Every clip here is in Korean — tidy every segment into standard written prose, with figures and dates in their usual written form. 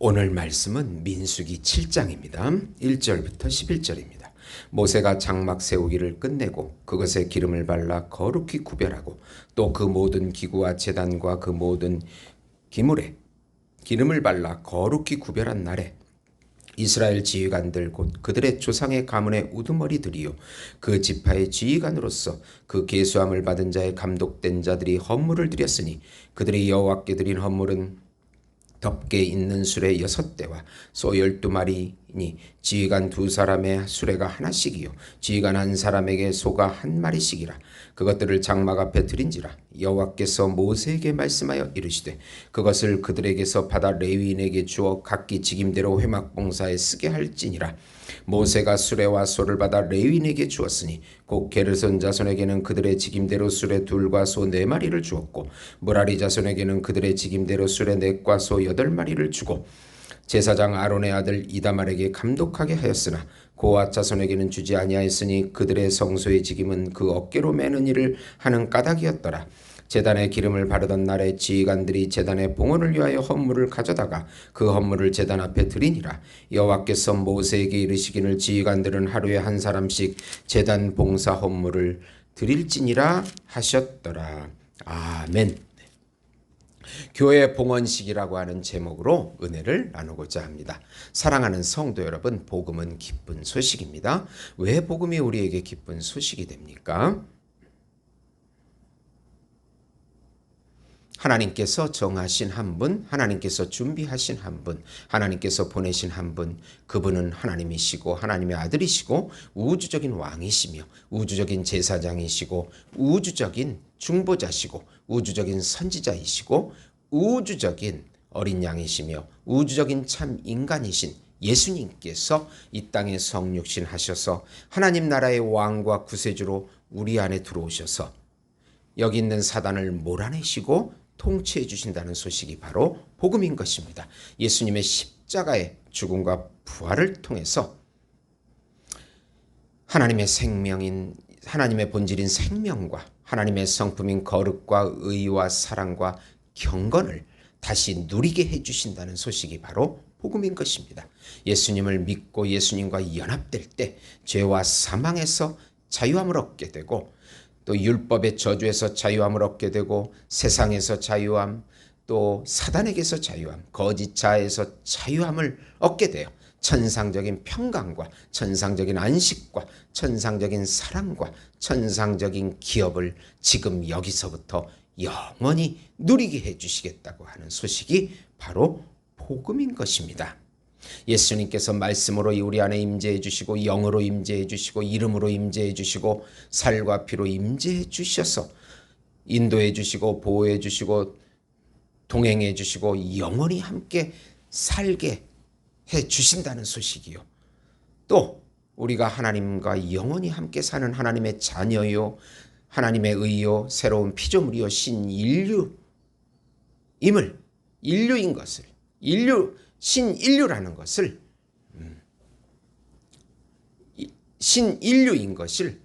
오늘 말씀은 민수기 7장입니다. 1절부터 11절입니다. 모세가 장막 세우기를 끝내고 그것에 기름을 발라 거룩히 구별하고 또 그 모든 기구와 제단과 그 모든 기물에 기름을 발라 거룩히 구별한 날에 이스라엘 지휘관들 곧 그들의 조상의 가문의 우두머리들이요 그 지파의 지휘관으로서 그 계수함을 받은 자의 감독된 자들이 헌물을 드렸으니 그들이 여호와께 드린 헌물은 덮개 있는 수레 6대와 소 12마리니 지휘관 2사람의 수레가 하나씩이요 지휘관 1사람에게 소가 1마리씩이라. 그것들을 장막 앞에 드린지라. 여호와께서 모세에게 말씀하여 이르시되 그것을 그들에게서 받아 레위인에게 주어 각기 직임대로 회막봉사에 쓰게 할지니라. 모세가 수레와 소를 받아 레위인에게 주었으니 곧 게르손 자손에게는 그들의 직임대로 수레 2과 소 4마리를 주었고 므라리 자손에게는 그들의 직임대로 수레 4과 소 8마리를 주고 제사장 아론의 아들 이다말에게 감독하게 하였으나 고앗 자손에게는 주지 아니하였으니 그들의 성소의 직임은 그 어깨로 매는 일을 하는 까닭이었더라. 제단에 기름을 바르던 날에 지휘관들이 제단의 봉헌을 위하여 헌물을 가져다가 그 헌물을 제단 앞에 드리니라. 여호와께서 모세에게 이르시기를 지휘관들은 하루에 1사람씩 제단 봉사 헌물을 드릴지니라 하셨더라. 아멘. 교회 봉헌식이라고 하는 제목으로 은혜를 나누고자 합니다. 사랑하는 성도 여러분, 복음은 기쁜 소식입니다. 왜 복음이 우리에게 기쁜 소식이 됩니까? 하나님께서 정하신 한 분, 하나님께서 준비하신 한 분, 하나님께서 보내신 한 분, 그분은 하나님이시고 하나님의 아들이시고 우주적인 왕이시며 우주적인 제사장이시고 우주적인 중보자시고 우주적인 선지자이시고 우주적인 어린 양이시며 우주적인 참 인간이신 예수님께서 이 땅에 성육신 하셔서 하나님 나라의 왕과 구세주로 우리 안에 들어오셔서 여기 있는 사단을 몰아내시고 통치해 주신다는 소식이 바로 복음인 것입니다. 예수님의 십자가의 죽음과 부활을 통해서 하나님의 생명인 하나님의 본질인 생명과 하나님의 성품인 거룩과 의와 사랑과 경건을 다시 누리게 해주신다는 소식이 바로 복음인 것입니다. 예수님을 믿고 예수님과 연합될 때 죄와 사망에서 자유함을 얻게 되고 또 율법의 저주에서 자유함을 얻게 되고 세상에서 자유함, 또 사단에게서 자유함, 거짓 자에서 자유함을 얻게 돼요. 천상적인 평강과 천상적인 안식과 천상적인 사랑과 천상적인 기업을 지금 여기서부터 영원히 누리게 해주시겠다고 하는 소식이 바로 복음인 것입니다. 예수님께서 말씀으로 우리 안에 임재해 주시고 영으로 임재해 주시고 이름으로 임재해 주시고 살과 피로 임재해 주셔서 인도해 주시고 보호해 주시고 동행해 주시고 영원히 함께 살게 해 주신다는 소식이요. 또 우리가 하나님과 영원히 함께 사는 하나님의 자녀요, 하나님의 의요, 새로운 피조물이요, 신인류인 것을 신인류라는 것을 신인류인 것을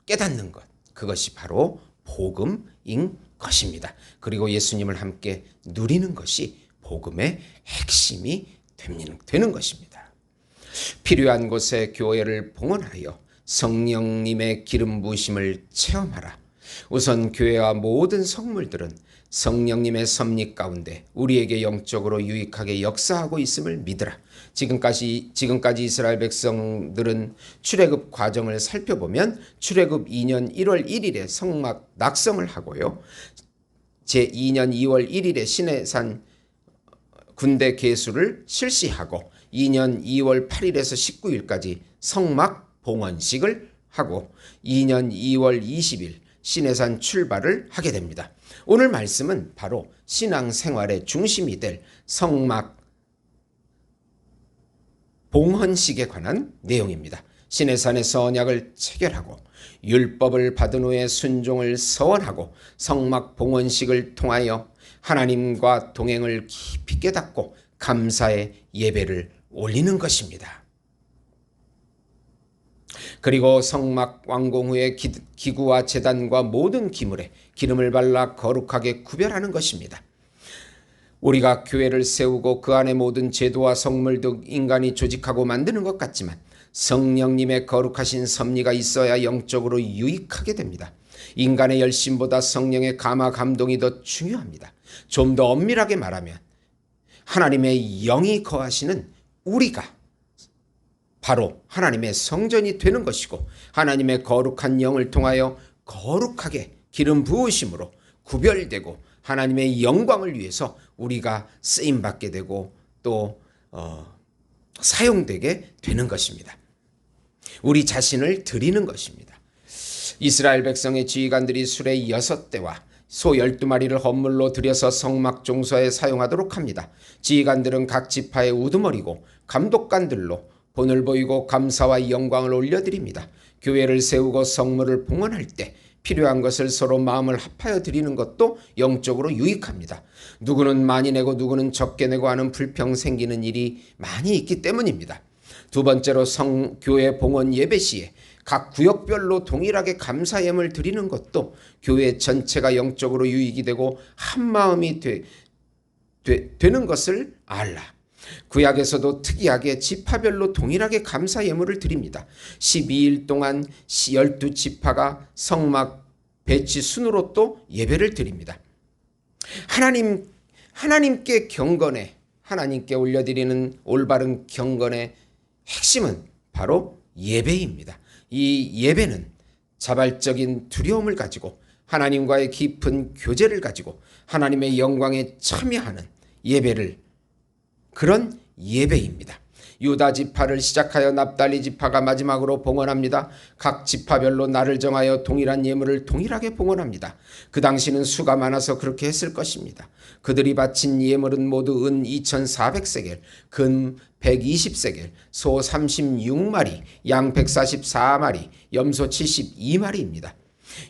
깨닫는 것, 그것이 바로 복음인 것입니다. 그리고 예수님을 함께 누리는 것이 복음의 핵심이 되는 것입니다. 필요한 곳에 교회를 봉헌하여 성령님의 기름 부으심을 체험하라. 우선 교회와 모든 성물들은 성령님의 섭리 가운데 우리에게 영적으로 유익하게 역사하고 있음을 믿으라. 지금까지 이스라엘 백성들은 출애굽 과정을 살펴보면 출애굽 2년 1월 1일에 성막 낙성을 하고요. 제2년 2월 1일에 시내산 군대 계수를 실시하고 2년 2월 8일에서 19일까지 성막 봉헌식을 하고 2년 2월 20일 시내산 출발을 하게 됩니다. 오늘 말씀은 바로 신앙생활의 중심이 될 성막 봉헌식에 관한 내용입니다. 시내산에서 언약을 체결하고 율법을 받은 후에 순종을 서원하고 성막 봉헌식을 통하여 하나님과 동행을 깊이 깨닫고 감사의 예배를 올리는 것입니다. 그리고 성막 완공 후에 기구와 제단과 모든 기물에 기름을 발라 거룩하게 구별하는 것입니다. 우리가 교회를 세우고 그 안에 모든 제도와 성물 등 인간이 조직하고 만드는 것 같지만 성령님의 거룩하신 섭리가 있어야 영적으로 유익하게 됩니다. 인간의 열심보다 성령의 감화 감동이 더 중요합니다. 좀 더 엄밀하게 말하면 하나님의 영이 거하시는 우리가 바로 하나님의 성전이 되는 것이고, 하나님의 거룩한 영을 통하여 거룩하게 기름 부으심으로 구별되고 하나님의 영광을 위해서 우리가 쓰임받게 되고 또 사용되게 되는 것입니다. 우리 자신을 드리는 것입니다. 이스라엘 백성의 지휘관들이 수레 6대와 소 12마리를 헌물로 들여서 성막 종소에 사용하도록 합니다. 지휘관들은 각 지파의 우두머리고 감독관들로 본을 보이고 감사와 영광을 올려드립니다. 교회를 세우고 성물을 봉헌할 때 필요한 것을 서로 마음을 합하여 드리는 것도 영적으로 유익합니다. 누구는 많이 내고 누구는 적게 내고 하는 불평 생기는 일이 많이 있기 때문입니다. 두 번째로 교회 봉헌 예배 시에 각 구역별로 동일하게 감사 예물을 드리는 것도 교회 전체가 영적으로 유익이 되고 한마음이 되는 것을 알라. 구약에서도 특이하게 지파별로 동일하게 감사 예물을 드립니다. 12일 동안 12지파가 성막 배치 순으로 또 예배를 드립니다. 하나님께 경건해, 하나님께 올려드리는 올바른 경건의 핵심은 바로 예배입니다. 이 예배는 자발적인 두려움을 가지고 하나님과의 깊은 교제를 가지고 하나님의 영광에 참여하는 그런 예배입니다. 유다 지파를 시작하여 납달리 지파가 마지막으로 봉헌합니다. 각 지파별로 날을 정하여 동일한 예물을 동일하게 봉헌합니다. 그 당시는 수가 많아서 그렇게 했을 것입니다. 그들이 바친 예물은 모두 은 2,400세겔, 금 120세겔, 소 36마리, 양 144마리, 염소 72마리입니다.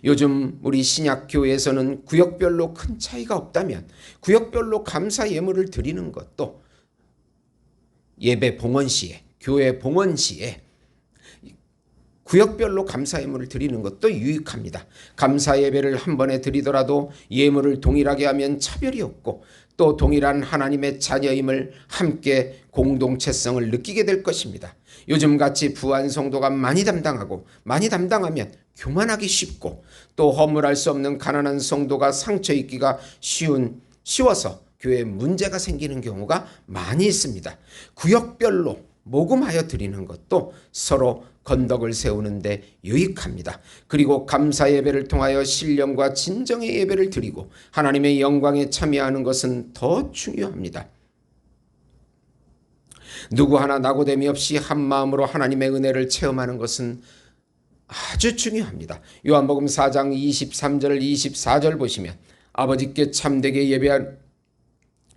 요즘 우리 신약교회에서는 구역별로 큰 차이가 없다면 구역별로 감사 예물을 드리는 것도 예배 봉헌 시에, 교회 봉헌 시에 구역별로 감사 예물을 드리는 것도 유익합니다. 감사 예배를 한 번에 드리더라도 예물을 동일하게 하면 차별이 없고 또 동일한 하나님의 자녀임을 함께 공동체성을 느끼게 될 것입니다. 요즘같이 부한 성도가 많이 담당하면 교만하기 쉽고 또 허물할 수 없는 가난한 성도가 상처 입기가 쉬워서 교회에 문제가 생기는 경우가 많이 있습니다. 구역별로 모금하여 드리는 것도 서로 건덕을 세우는 데 유익합니다. 그리고 감사 예배를 통하여 신령과 진정의 예배를 드리고 하나님의 영광에 참여하는 것은 더 중요합니다. 누구 하나 낙오됨이 없이 한 마음으로 하나님의 은혜를 체험하는 것은 아주 중요합니다. 요한복음 4장 23절 24절 보시면 아버지께 참되게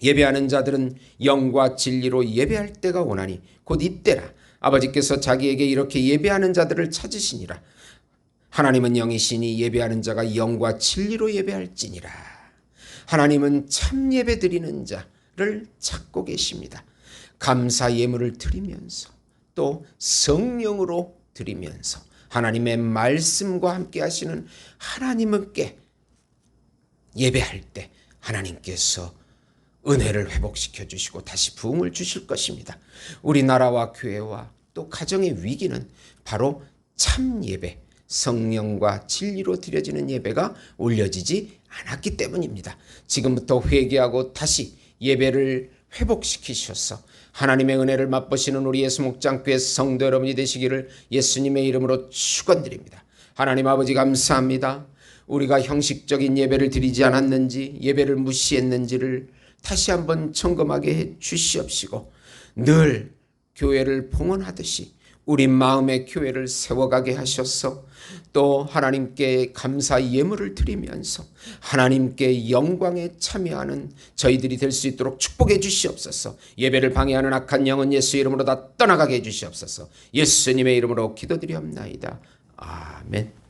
예배하는 자들은 영과 진리로 예배할 때가 오나니 곧 이때라. 아버지께서 자기에게 이렇게 예배하는 자들을 찾으시니라. 하나님은 영이시니 예배하는 자가 영과 진리로 예배할지니라. 하나님은 참 예배 드리는 자를 찾고 계십니다. 감사 예물을 드리면서 또 성령으로 드리면서 하나님의 말씀과 함께 하시는 하나님께 예배할 때 하나님께서 은혜를 회복시켜 주시고 다시 부흥을 주실 것입니다. 우리나라와 교회와 또 가정의 위기는 바로 참 예배, 성령과 진리로 드려지는 예배가 올려지지 않았기 때문입니다. 지금부터 회개하고 다시 예배를 회복시키셔서 하나님의 은혜를 맛보시는 우리 예수목장교회 성도 여러분이 되시기를 예수님의 이름으로 축원드립니다. 하나님 아버지 감사합니다. 우리가 형식적인 예배를 드리지 않았는지, 예배를 무시했는지를 다시 한번 점검하게 해 주시옵시고 늘 교회를 봉헌하듯이 우리 마음의 교회를 세워가게 하셔서 또 하나님께 감사 예물을 드리면서 하나님께 영광에 참여하는 저희들이 될 수 있도록 축복해 주시옵소서. 예배를 방해하는 악한 영은 예수 이름으로 다 떠나가게 해 주시옵소서. 예수님의 이름으로 기도드리옵나이다. 아멘.